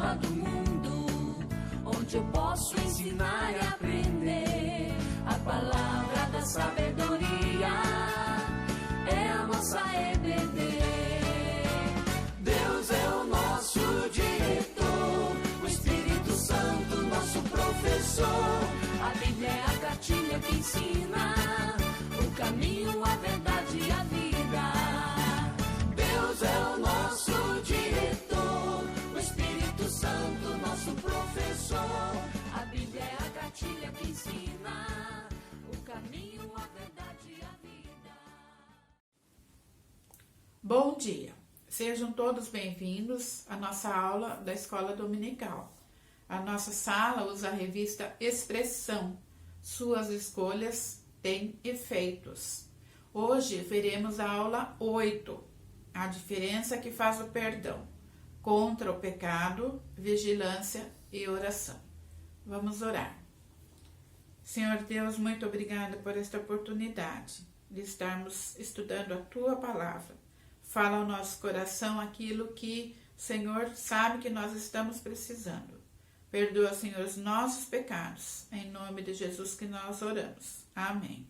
escola do mundo, onde eu posso ensinar e aprender. A palavra da sabedoria é a nossa EBD. Deus é o nosso diretor, o Espírito Santo nosso professor. A Bíblia é a cartilha que ensina o caminho, a verdade e a vida. Deus é o nosso diretor, o Espírito Santo nosso professor. A Bíblia é a cartilha que ensina o caminho, a verdade e a vida. Bom dia, sejam todos bem-vindos à nossa aula da Escola Dominical. A nossa sala usa a revista Expressão, Suas Escolhas Têm Efeitos. Hoje veremos a aula 8, a diferença que faz o perdão, contra o pecado, vigilância e oração. Vamos orar. Senhor Deus, muito obrigada por esta oportunidade de estarmos estudando a Tua Palavra. Fala ao nosso coração aquilo que o Senhor sabe que nós estamos precisando. Perdoa, Senhor, os nossos pecados. Em nome de Jesus que nós oramos. Amém.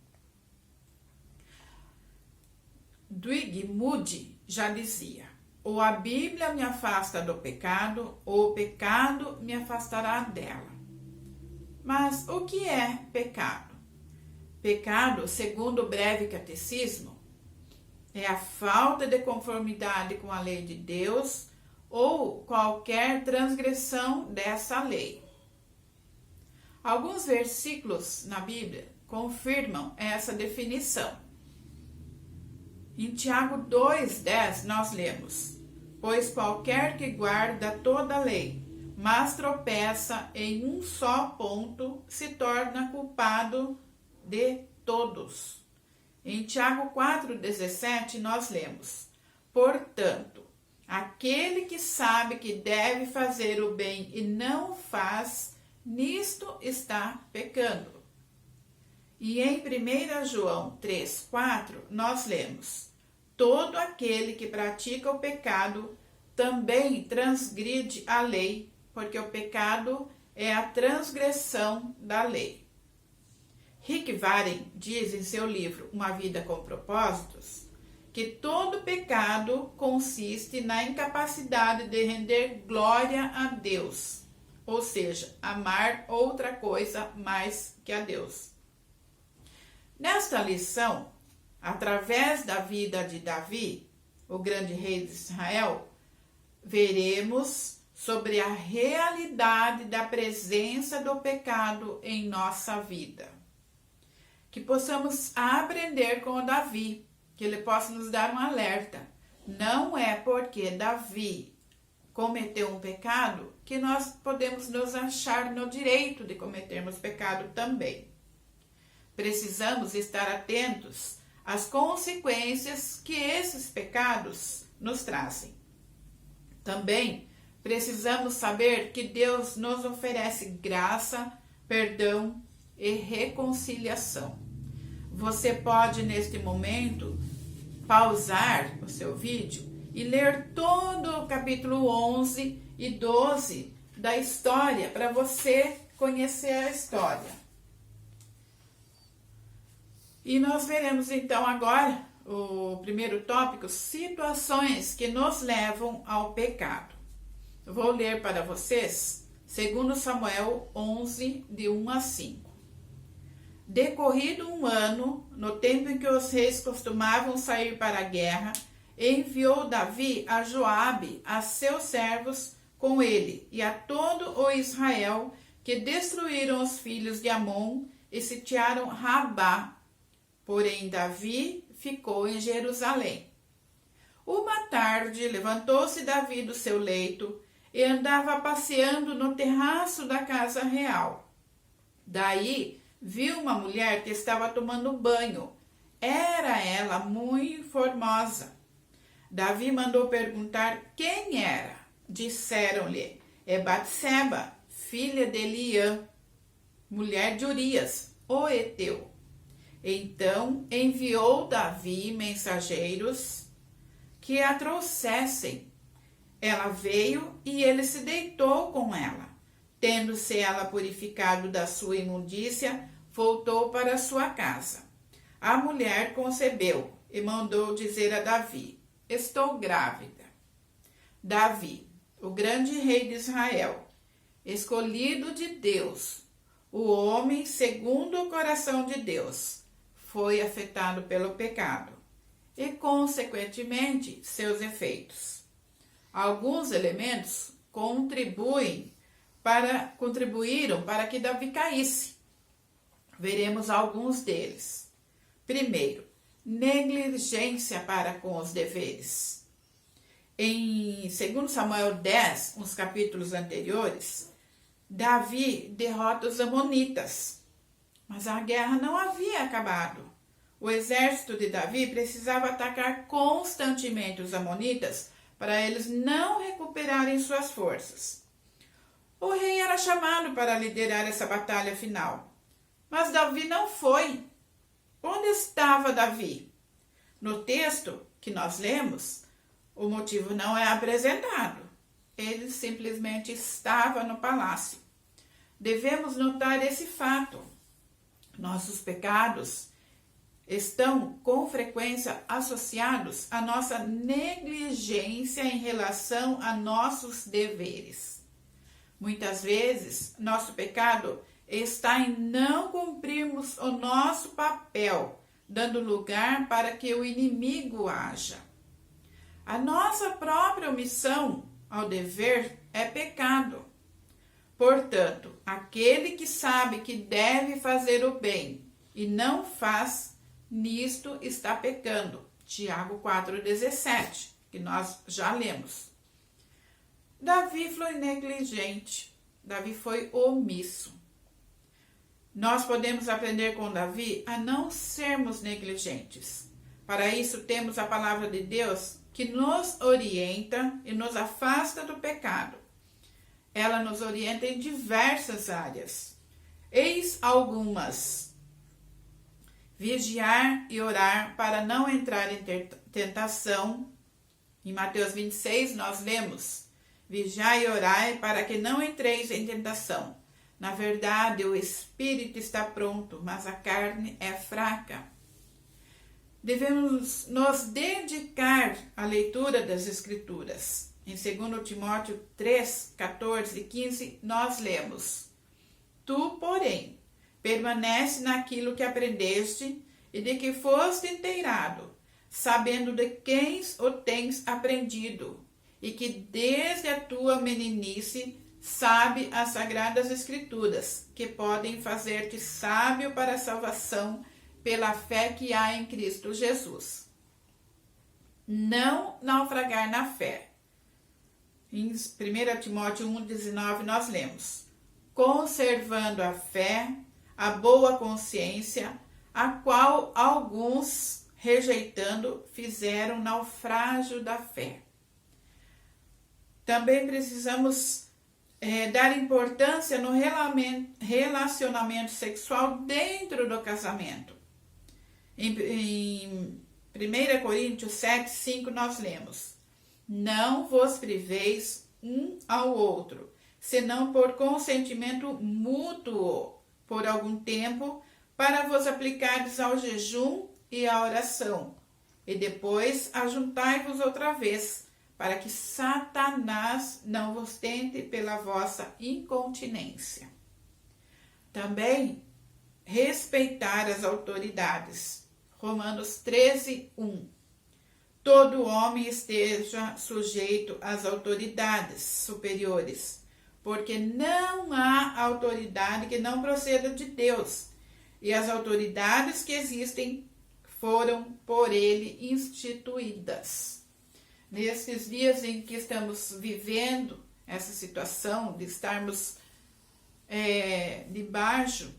Dwight Moody já dizia: ou a Bíblia me afasta do pecado, ou o pecado me afastará dela. Mas o que é pecado? Pecado, segundo o breve catecismo, é a falta de conformidade com a lei de Deus ou qualquer transgressão dessa lei. Alguns versículos na Bíblia confirmam essa definição. Em Tiago 2,10 nós lemos: pois qualquer que guarda toda a lei, mas tropeça em um só ponto, se torna culpado de todos. Em Tiago 4,17 nós lemos: portanto, aquele que sabe que deve fazer o bem e não faz, nisto está pecando. E em 1 João 3,4 nós lemos: todo aquele que pratica o pecado também transgride a lei, porque o pecado é a transgressão da lei. Rick Warren diz em seu livro Uma Vida com Propósitos que todo pecado consiste na incapacidade de render glória a Deus, ou seja, amar outra coisa mais que a Deus. Nesta lição, através da vida de Davi, o grande rei de Israel, veremos sobre a realidade da presença do pecado em nossa vida. Que possamos aprender com o Davi, que ele possa nos dar um alerta. Não é porque Davi cometeu um pecado que nós podemos nos achar no direito de cometermos pecado também. Precisamos estar atentos às consequências que esses pecados nos trazem. Também precisamos saber que Deus nos oferece graça, perdão e reconciliação. Você pode, neste momento, pausar o seu vídeo e ler todo o capítulo 11 e 12 da história, para você conhecer a história. E nós veremos então agora o primeiro tópico, situações que nos levam ao pecado. Eu vou ler para vocês 2 Samuel 11, de 1 a 5. Decorrido um ano, no tempo em que os reis costumavam sair para a guerra, enviou Davi a Joabe, a seus servos, com ele, e a todo o Israel, que destruíram os filhos de Amon e sitiaram Rabá. Porém, Davi ficou em Jerusalém. Uma tarde, levantou-se Davi do seu leito e andava passeando no terraço da casa real. Daí, viu uma mulher que estava tomando banho. Era ela muito formosa. Davi mandou perguntar quem era. Disseram-lhe: é Batseba, filha de Eliã, mulher de Urias, o Eteu. Então enviou Davi mensageiros que a trouxessem. Ela veio e ele se deitou com ela. Tendo-se ela purificado da sua imundícia, voltou para sua casa. A mulher concebeu e mandou dizer a Davi: estou grávida. Davi, o grande rei de Israel, escolhido de Deus, o homem segundo o coração de Deus, foi afetado pelo pecado e, consequentemente, seus efeitos. Alguns elementos contribuíram para que Davi caísse. Veremos alguns deles. Primeiro, negligência para com os deveres. Em 2 Samuel 10, uns capítulos anteriores, Davi derrota os amonitas, mas a guerra não havia acabado. O exército de Davi precisava atacar constantemente os amonitas para eles não recuperarem suas forças. O rei era chamado para liderar essa batalha final, mas Davi não foi. Onde estava Davi? No texto que nós lemos, o motivo não é apresentado. Ele simplesmente estava no palácio. Devemos notar esse fato. Nossos pecados estão com frequência associados à nossa negligência em relação a nossos deveres. Muitas vezes, nosso pecado está em não cumprirmos o nosso papel, dando lugar para que o inimigo haja. A nossa própria omissão ao dever é pecado. Portanto, aquele que sabe que deve fazer o bem e não faz, nisto está pecando. Tiago 4,17, que nós já lemos. Davi foi negligente, Davi foi omisso. Nós podemos aprender com Davi a não sermos negligentes. Para isso, temos a palavra de Deus que nos orienta e nos afasta do pecado. Ela nos orienta em diversas áreas. Eis algumas: vigiar e orar para não entrar em tentação. Em Mateus 26 nós lemos: vigiai e orai para que não entreis em tentação. Na verdade, o espírito está pronto, mas a carne é fraca. Devemos nos dedicar à leitura das Escrituras. Em 2 Timóteo 3, 14 e 15, nós lemos: tu, porém, permanece naquilo que aprendeste e de que foste inteirado, sabendo de quem o tens aprendido, e que desde a tua meninice sabe as sagradas Escrituras, que podem fazer-te sábio para a salvação pela fé que há em Cristo Jesus. Não naufragar na fé. Em 1 Timóteo 1,19 nós lemos: conservando a fé, a boa consciência, a qual alguns, rejeitando, fizeram naufrágio da fé. Também precisamos dar importância no relacionamento sexual dentro do casamento. Em 1 Coríntios 7, 5 nós lemos: não vos priveis um ao outro, senão por consentimento mútuo, por algum tempo, para vos aplicardes ao jejum e à oração, e depois ajuntai-vos outra vez, para que Satanás não vos tente pela vossa incontinência. Também respeitar as autoridades. Romanos 13, 1. Todo homem esteja sujeito às autoridades superiores, porque não há autoridade que não proceda de Deus, e as autoridades que existem foram por ele instituídas. Nesses dias em que estamos vivendo essa situação de estarmos debaixo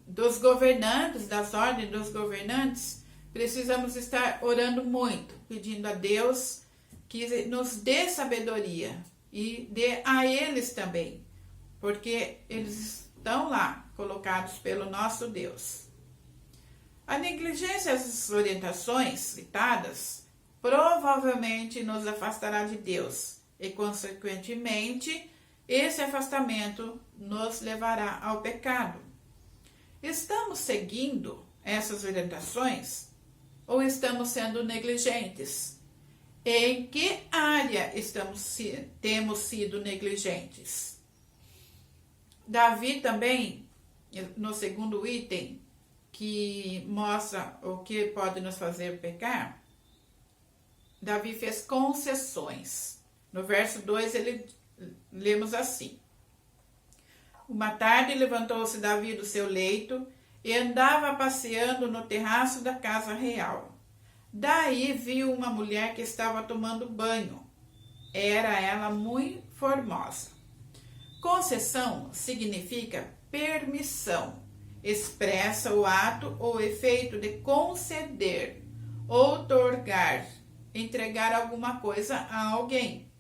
dos governantes, das ordens dos governantes, precisamos estar orando muito, pedindo a Deus que nos dê sabedoria e dê a eles também, porque eles estão lá colocados pelo nosso Deus. A negligência às orientações citadas provavelmente nos afastará de Deus e, consequentemente, esse afastamento nos levará ao pecado. Estamos seguindo essas orientações ou estamos sendo negligentes? Em que área temos sido negligentes? Davi também, no segundo item, que mostra o que pode nos fazer pecar, Davi fez concessões. No verso 2, lemos assim: Uma tarde levantou-se Davi do seu leito e andava passeando no terraço da casa real. Daí viu uma mulher que estava tomando banho. Era ela muito formosa. Concessão significa permissão. Expressa o ato ou efeito de conceder, outorgar, entregar alguma coisa a alguém.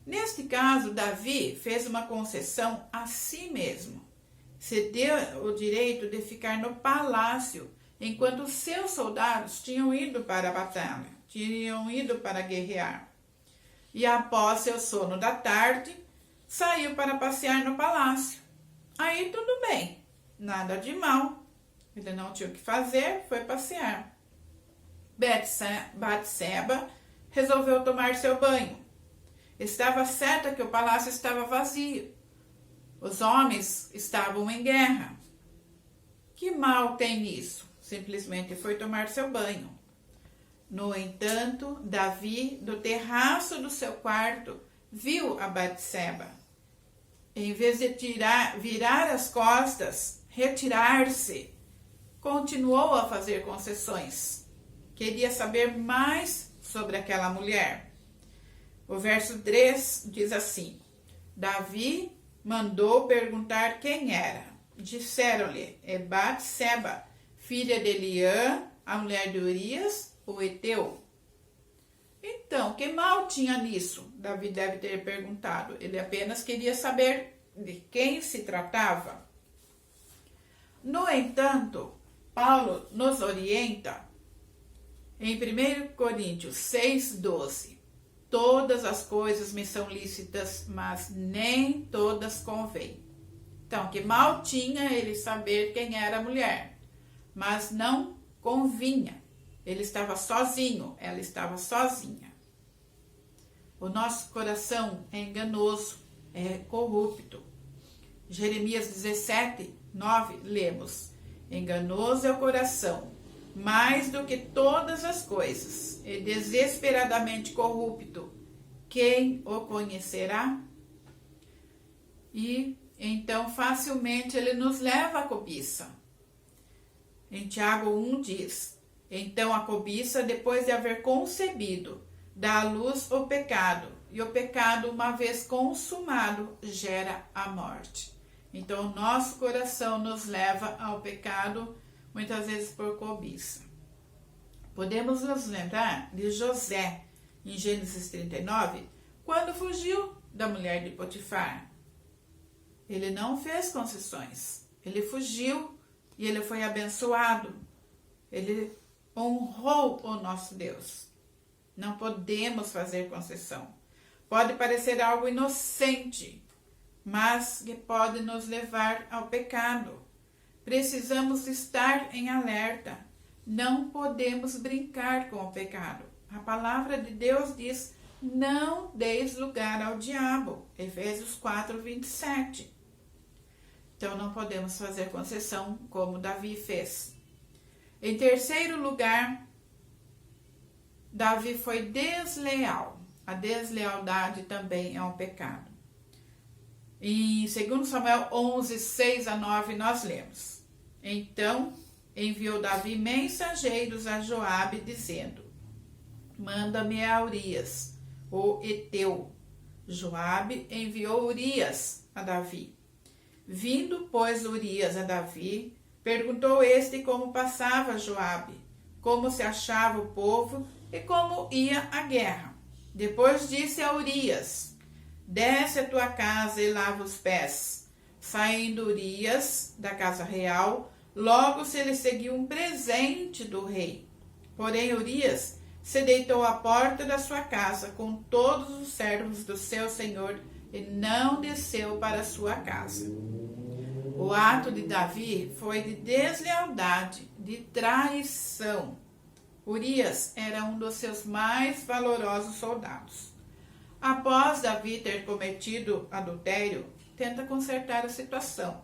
Neste caso, Davi fez uma concessão a si mesmo. Cedeu o direito de ficar no palácio enquanto seus soldados tinham ido para a batalha, tinham ido para guerrear. E após seu sono da tarde, saiu para passear no palácio. Aí tudo bem, nada de mal. Ele não tinha o que fazer, foi passear. Batseba resolveu tomar seu banho. Estava certa que o palácio estava vazio. Os homens estavam em guerra. Que mal tem nisso? Simplesmente foi tomar seu banho. No entanto, Davi, do terraço do seu quarto, viu a Batseba. Em vez de virar as costas, retirar-se, continuou a fazer concessões. Queria saber mais sobre aquela mulher. O verso 3 diz assim: Davi mandou perguntar quem era. Disseram-lhe: é Batseba, filha de Eliã, a mulher de Urias, o heteu. Então, que mal tinha nisso? Davi deve ter perguntado. Ele apenas queria saber de quem se tratava. No entanto, Paulo nos orienta em 1 Coríntios 6,12. Todas as coisas me são lícitas, mas nem todas convêm. Então, que mal tinha ele saber quem era a mulher, mas não convinha. Ele estava sozinho, ela estava sozinha. O nosso coração é enganoso, é corrupto. Jeremias 17:9, lemos: enganoso é o coração, mais do que todas as coisas, e desesperadamente corrupto. Quem o conhecerá? E então facilmente ele nos leva à cobiça. Em Tiago 1 diz: então a cobiça, depois de haver concebido, dá à luz o pecado, e o pecado, uma vez consumado, gera a morte. Então o nosso coração nos leva ao pecado, muitas vezes por cobiça. Podemos nos lembrar de José, em Gênesis 39, quando fugiu da mulher de Potifar. Ele não fez concessões, ele fugiu e ele foi abençoado. Ele honrou o nosso Deus. Não podemos fazer concessão. Pode parecer algo inocente, mas que pode nos levar ao pecado. Precisamos estar em alerta. Não podemos brincar com o pecado. A palavra de Deus diz: não deis lugar ao diabo. Efésios 4:27. Então não podemos fazer concessão como Davi fez. Em terceiro lugar, Davi foi desleal. A deslealdade também é um pecado. Em 2 Samuel 11:6-9, nós lemos: então enviou Davi mensageiros a Joabe, dizendo: manda-me a Urias, o heteu. Joabe enviou Urias a Davi. Vindo, pois, Urias a Davi, perguntou este como passava Joabe, como se achava o povo e como ia a guerra. Depois disse a Urias: desce a tua casa e lava os pés. Saindo Urias da casa real, logo se lhe seguiu um presente do rei. Porém Urias se deitou à porta da sua casa com todos os servos do seu senhor e não desceu para a sua casa. O ato de Davi foi de deslealdade, de traição. Urias era um dos seus mais valorosos soldados. Após Davi ter cometido adultério, tenta consertar a situação.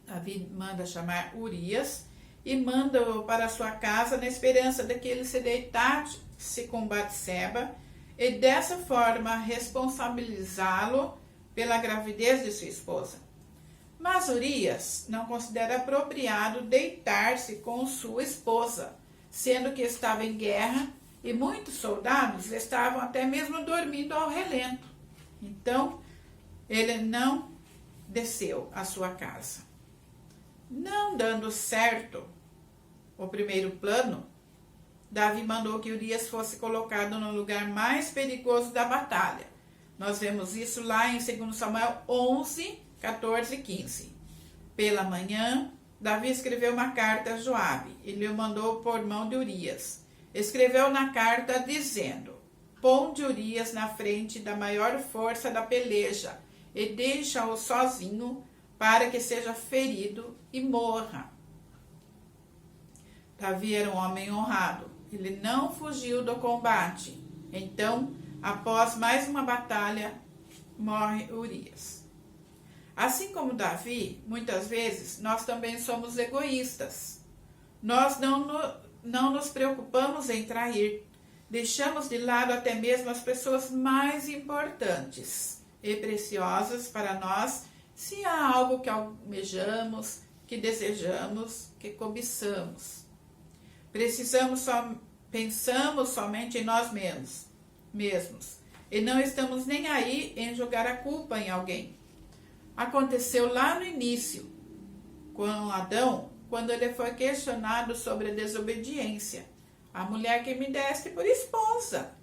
Davi manda chamar Urias e manda-o para sua casa na esperança de que ele se deitasse com Batseba e dessa forma responsabilizá-lo pela gravidez de sua esposa. Mas Urias não considera apropriado deitar-se com sua esposa, sendo que estava em guerra e muitos soldados estavam até mesmo dormindo ao relento. Então, ele não desceu à sua casa. Não dando certo o primeiro plano, Davi mandou que Urias fosse colocado no lugar mais perigoso da batalha. Nós vemos isso lá em 2 Samuel 11, 14 e 15. Pela manhã, Davi escreveu uma carta a Joabe e lhe mandou por mão de Urias. Escreveu na carta dizendo: ponde Urias na frente da maior força da peleja e deixa-o sozinho para que seja ferido e morra. Davi era um homem honrado. Ele não fugiu do combate. Então, após mais uma batalha, morre Urias. Assim como Davi, muitas vezes nós também somos egoístas. Nós não nos preocupamos em trair. Deixamos de lado até mesmo as pessoas mais importantes e preciosas para nós, se há algo que almejamos, que desejamos, que cobiçamos. Pensamos somente em nós mesmos e não estamos nem aí em jogar a culpa em alguém. Aconteceu lá no início, com Adão, quando ele foi questionado sobre a desobediência. A mulher que me deste por esposa.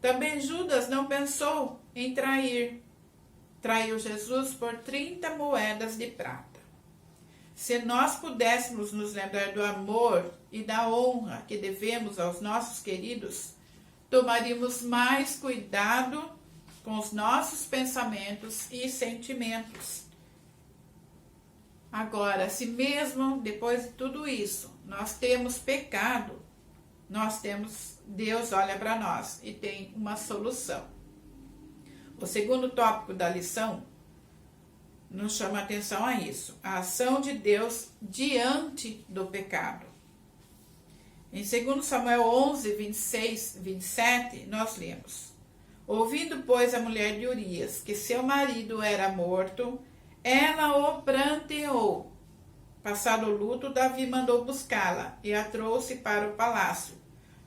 Também Judas não pensou em trair. Traiu Jesus por 30 moedas de prata. Se nós pudéssemos nos lembrar do amor e da honra que devemos aos nossos queridos, tomaríamos mais cuidado com os nossos pensamentos e sentimentos. Agora, se mesmo depois de tudo isso nós temos pecado, Deus olha para nós e tem uma solução. O segundo tópico da lição nos chama a atenção a isso, a ação de Deus diante do pecado. Em 2 Samuel 11, 26, 27, nós lemos: ouvindo, pois, a mulher de Urias que seu marido era morto, ela o pranteou. Passado o luto, Davi mandou buscá-la e a trouxe para o palácio.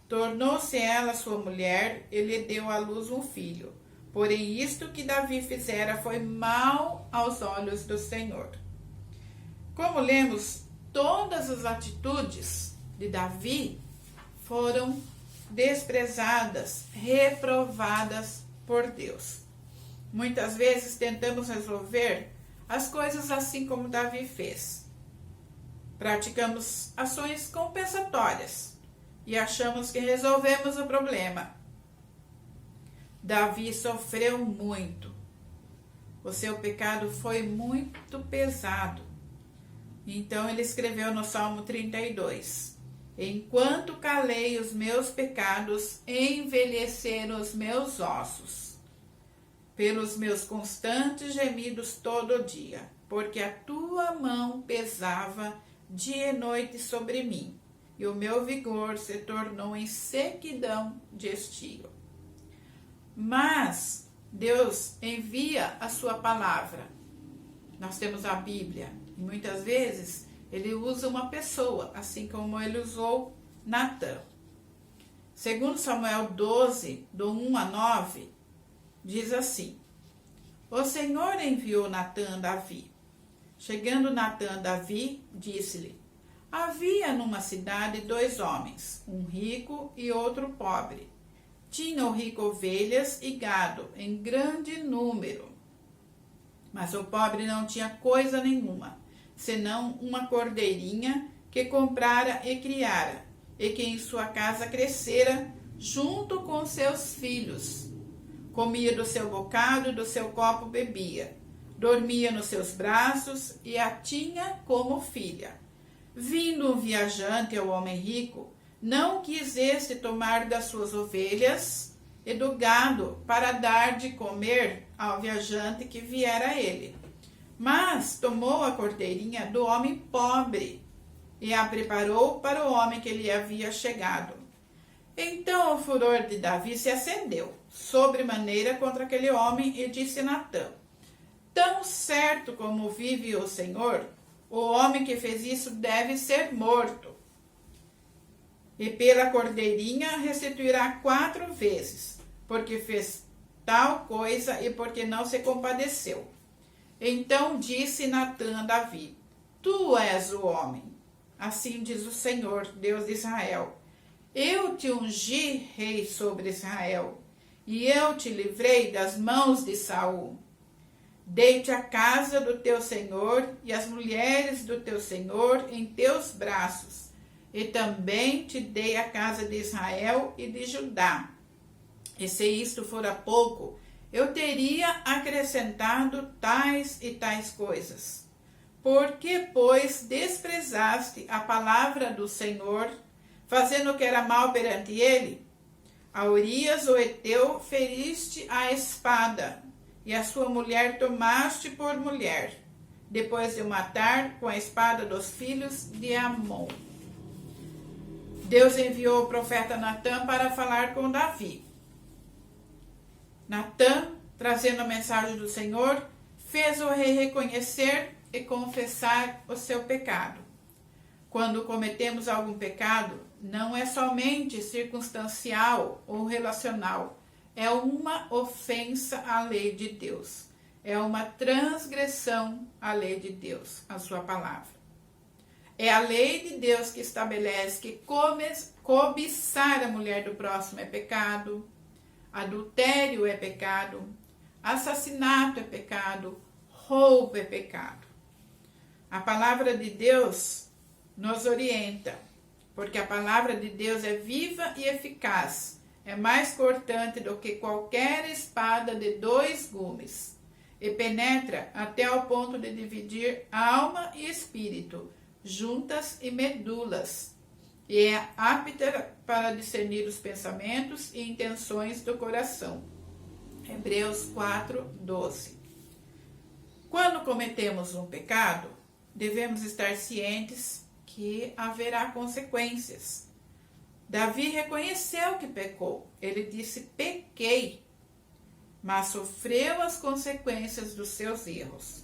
Tornou-se ela sua mulher e lhe deu à luz um filho. Porém, isto que Davi fizera foi mal aos olhos do Senhor. Como lemos, todas as atitudes de Davi foram desprezadas, reprovadas por Deus. Muitas vezes tentamos resolver as coisas assim como Davi fez. Praticamos ações compensatórias e achamos que resolvemos o problema. Davi sofreu muito. O seu pecado foi muito pesado. Então ele escreveu no Salmo 32: enquanto calei os meus pecados, envelheceram os meus ossos, pelos meus constantes gemidos todo dia, porque a tua mão pesava dia e noite sobre mim, e o meu vigor se tornou em sequidão de estio. Mas Deus envia a sua palavra. Nós temos a Bíblia, e muitas vezes ele usa uma pessoa, assim como ele usou Natã. Segundo Samuel 12, do 1 a 9, diz assim: o Senhor enviou Natã a Davi. Chegando Natã a Davi, disse-lhe: havia numa cidade 2 homens, um rico e outro pobre. Tinha o rico ovelhas e gado em grande número, mas o pobre não tinha coisa nenhuma, senão uma cordeirinha que comprara e criara, e que em sua casa crescera junto com seus filhos. Comia do seu bocado e do seu copo bebia. Dormia nos seus braços e a tinha como filha. Vindo um viajante ao homem rico, não quis este tomar das suas ovelhas e do gado para dar de comer ao viajante que viera a ele. Mas tomou a cordeirinha do homem pobre e a preparou para o homem que lhe havia chegado. Então o furor de Davi se acendeu sobremaneira contra aquele homem e disse a Natã: tão certo como vive o Senhor, o homem que fez isso deve ser morto. E pela cordeirinha restituirá 4 vezes, porque fez tal coisa e porque não se compadeceu. Então disse Natã a Davi: tu és o homem. Assim diz o Senhor, Deus de Israel: eu te ungi rei sobre Israel, e eu te livrei das mãos de Saul. Dei-te a casa do teu senhor e as mulheres do teu senhor em teus braços, e também te dei a casa de Israel e de Judá. E se isto fora pouco, eu teria acrescentado tais e tais coisas. Porque, pois, desprezaste a palavra do Senhor, fazendo o que era mal perante ele? A Urias o Heteu feriste a espada, e a sua mulher tomaste por mulher, depois de o matar com a espada dos filhos de Amon. Deus enviou o profeta Natã para falar com Davi. Natã, trazendo a mensagem do Senhor, fez o rei reconhecer e confessar o seu pecado. Quando cometemos algum pecado, não é somente circunstancial ou relacional, é uma ofensa à lei de Deus, é uma transgressão à lei de Deus, a sua palavra. É a lei de Deus que estabelece que cobiçar a mulher do próximo é pecado, adultério é pecado, assassinato é pecado, roubo é pecado. A palavra de Deus nos orienta, porque a palavra de Deus é viva e eficaz, é mais cortante do que qualquer espada de 2 gumes, e penetra até ao ponto de dividir alma e espírito, juntas e medulas, e é apta para discernir os pensamentos e intenções do coração. Hebreus 4:12. Quando cometemos um pecado, devemos estar cientes que haverá consequências. Davi reconheceu que pecou. Ele disse: pequei, mas sofreu as consequências dos seus erros.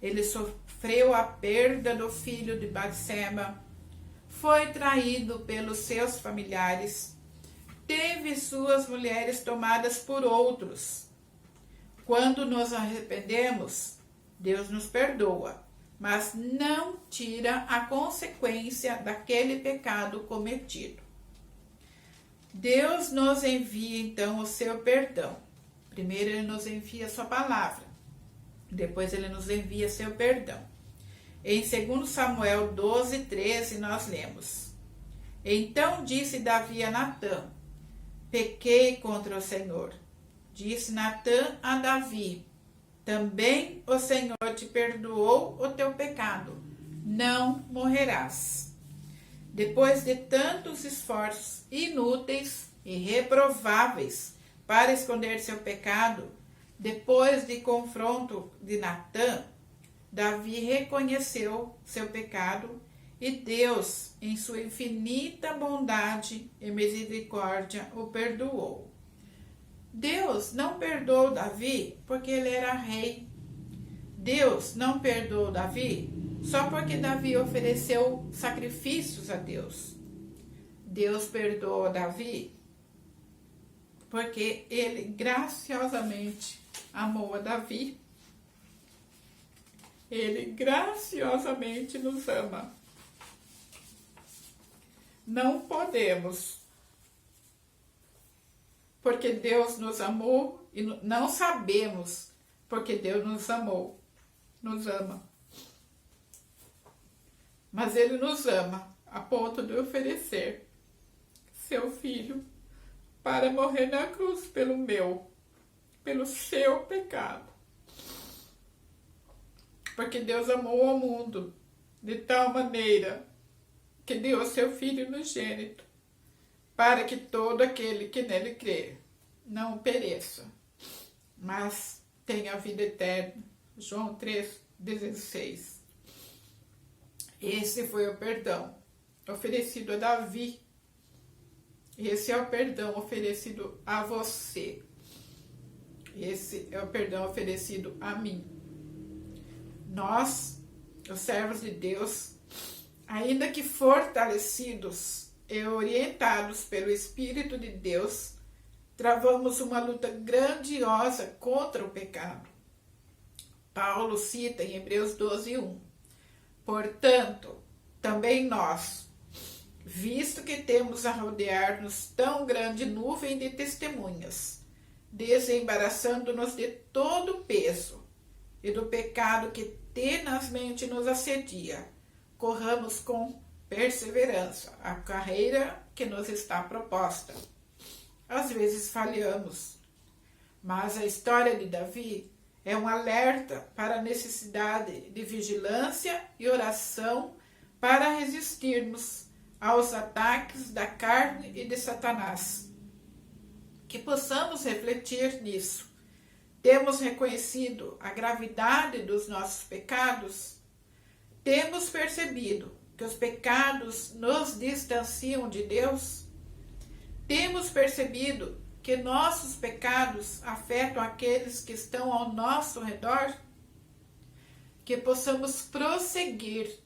Ele sofreu a perda do filho de Batseba, foi traído pelos seus familiares, teve suas mulheres tomadas por outros. Quando nos arrependemos, Deus nos perdoa, mas não tira a consequência daquele pecado cometido. Deus nos envia então o seu perdão. Primeiro ele nos envia a sua palavra, depois ele nos envia seu perdão. Em 2 Samuel 12:13 nós lemos: então disse Davi a Natã: pequei contra o Senhor. Disse Natã a Davi: também o Senhor te perdoou o teu pecado, não morrerás. Depois de tantos esforços inúteis e reprováveis para esconder seu pecado, depois de confronto de Natã, Davi reconheceu seu pecado e Deus, em sua infinita bondade e misericórdia, o perdoou. Deus não perdoou Davi porque ele era rei. Deus não perdoou Davi só porque Davi ofereceu sacrifícios a Deus. Deus perdoou Davi porque ele graciosamente amou a Davi. Ele graciosamente nos ama. Não podemos, porque Deus nos amou, e não sabemos porque Deus nos amou, nos ama. Mas Ele nos ama a ponto de oferecer seu Filho, para morrer na cruz pelo seu pecado. Porque Deus amou o mundo de tal maneira que deu o seu Filho unigênito, para que todo aquele que nele crê não pereça, mas tenha a vida eterna. João 3,16. Esse foi o perdão oferecido a Davi. Esse é o perdão oferecido a você. Esse é o perdão oferecido a mim. Nós, os servos de Deus, ainda que fortalecidos e orientados pelo Espírito de Deus, travamos uma luta grandiosa contra o pecado. Paulo cita em Hebreus 12:1. Portanto, também nós, visto que temos a rodear-nos tão grande nuvem de testemunhas, desembaraçando-nos de todo o peso e do pecado que tenazmente nos assedia, corramos com perseverança a carreira que nos está proposta. Às vezes falhamos, mas a história de Davi é um alerta para a necessidade de vigilância e oração para resistirmos aos ataques da carne e de Satanás. Que possamos refletir nisso. Temos reconhecido a gravidade dos nossos pecados? Temos percebido que os pecados nos distanciam de Deus? Temos percebido que nossos pecados afetam aqueles que estão ao nosso redor? Que possamos prosseguir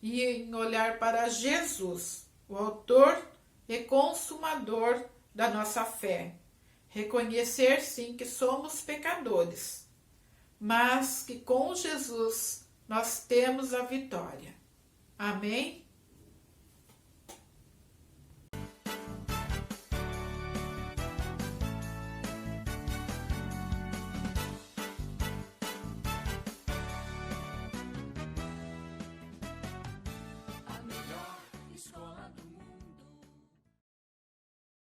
e olhar para Jesus, o autor e consumador da nossa fé. Reconhecer sim que somos pecadores, mas que com Jesus nós temos a vitória. Amém?